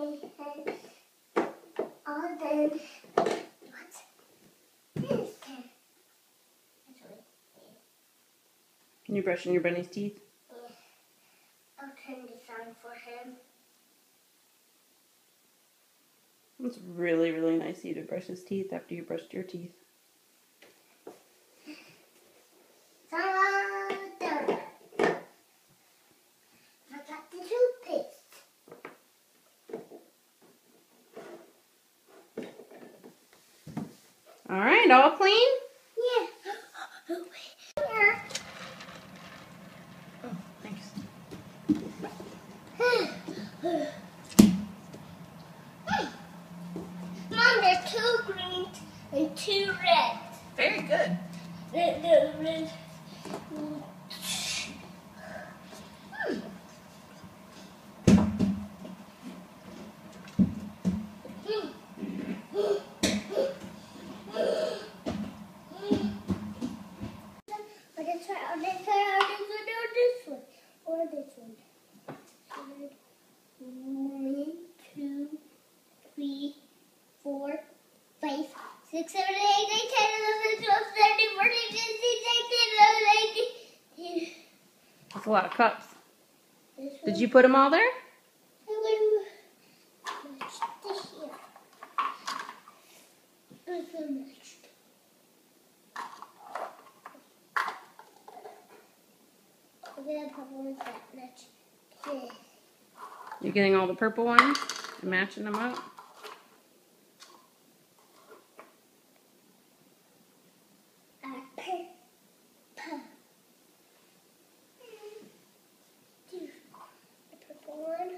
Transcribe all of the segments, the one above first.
Oh, then what's this? You brushing your bunny's teeth? Yeah. I'll turn this on for him. It's really, really nice of you to brush his teeth after you brushed your teeth. Forgot the toothpaste. All right, all clean? Yeah. Yeah. Oh, thanks. Mom, there's 2 greens and 2 reds. Very good. The red. But it's right on this one, or this one. 1, 2, 3, 4, 5, 6, 7, 8, 9, 10, 11, 12, 13, 14, 15, 16, 17, 18. That's a lot of cups. This Did one. you put them all there? I'm going to match this here. This one matched. I'm going to put ones that match this. You're getting all the purple ones and matching them up? The purple one.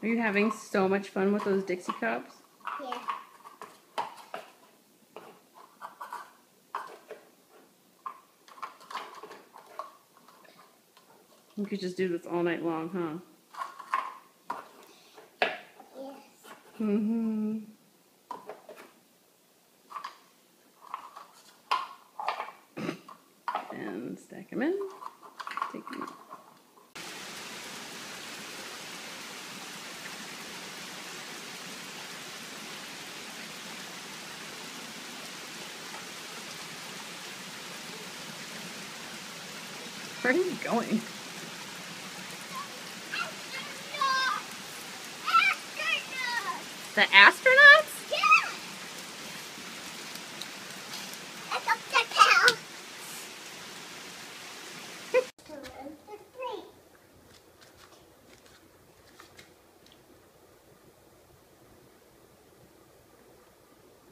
Are you having so much fun with those Dixie cups? Yeah. You could just do this all night long, huh? Yes. Mm-hmm. And stack them in. Take them out. Where are you going? The astronauts? Yeah. That's up the cow.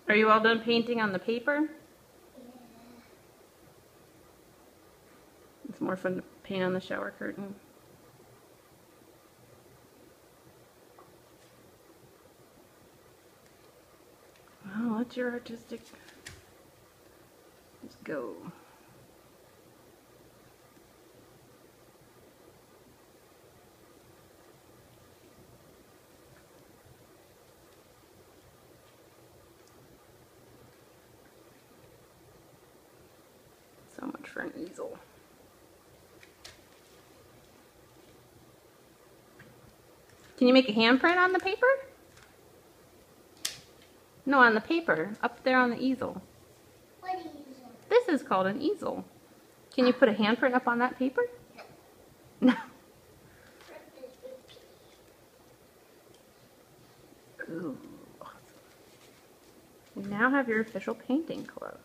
Are you all done painting on the paper? It's more fun to paint on the shower curtain. Well, let your artistic just go. So much for an easel. Can you make a handprint on the paper? No, on the paper. Up there on the easel. What are you using? This is called an easel. Can you put a handprint up on that paper? No. Ooh. You now have your official painting clothes.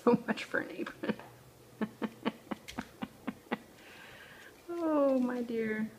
So much for an apron. Oh, my dear.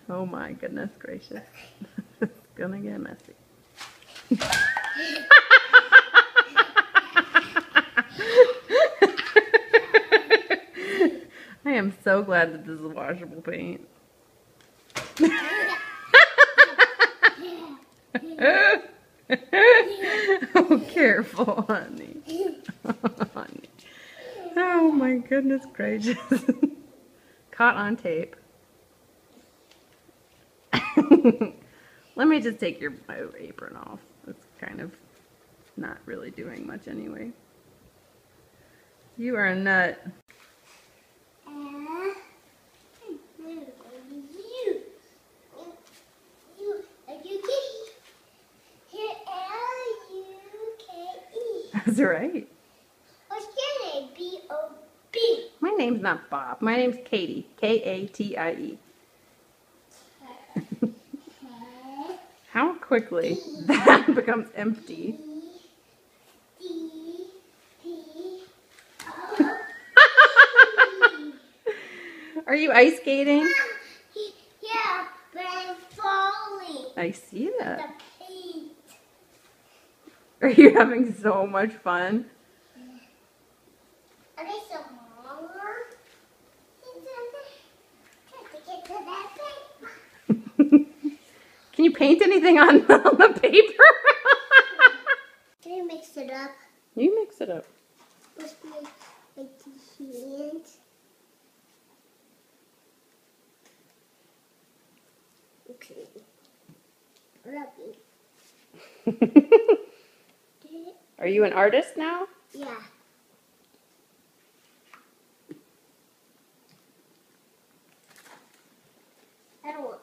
Oh my goodness gracious. It's gonna get messy. I am so glad that this is washable paint. Oh, careful, honey. Honey. Oh my goodness gracious. Caught on tape. Let me just take my apron off. It's kind of not really doing much anyway. You are a nut. That's right. What's your name? B-O-B. My name's not Bob. My name's Katie. K-A-T-I-E. How quickly that becomes empty. Are you ice skating? Yeah, but I'm falling. I see that. The paint. Are you having so much fun? Are they some more? Try to get to that paint. Can you paint anything on the paper? Can I mix it up? You mix it up. With my hands. Okay. Rubbing. Are you an artist now? Yeah.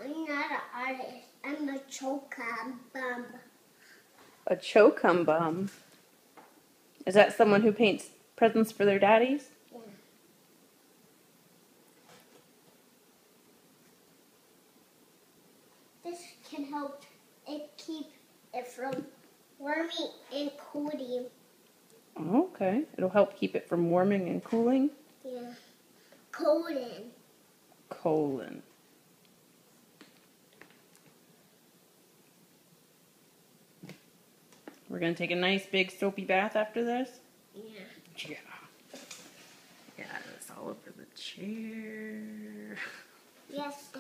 I'm not an artist. I'm a chokum-bum. A chokum-bum. Is that someone who paints presents for their daddies? Yeah. This can help it keep it from warming and cooling. Oh, okay. It'll help keep it from warming and cooling. Yeah. Cooling. Colon. We're going to take a nice big soapy bath after this? Yeah. Yeah. Yeah, it's all over the chair. Yes,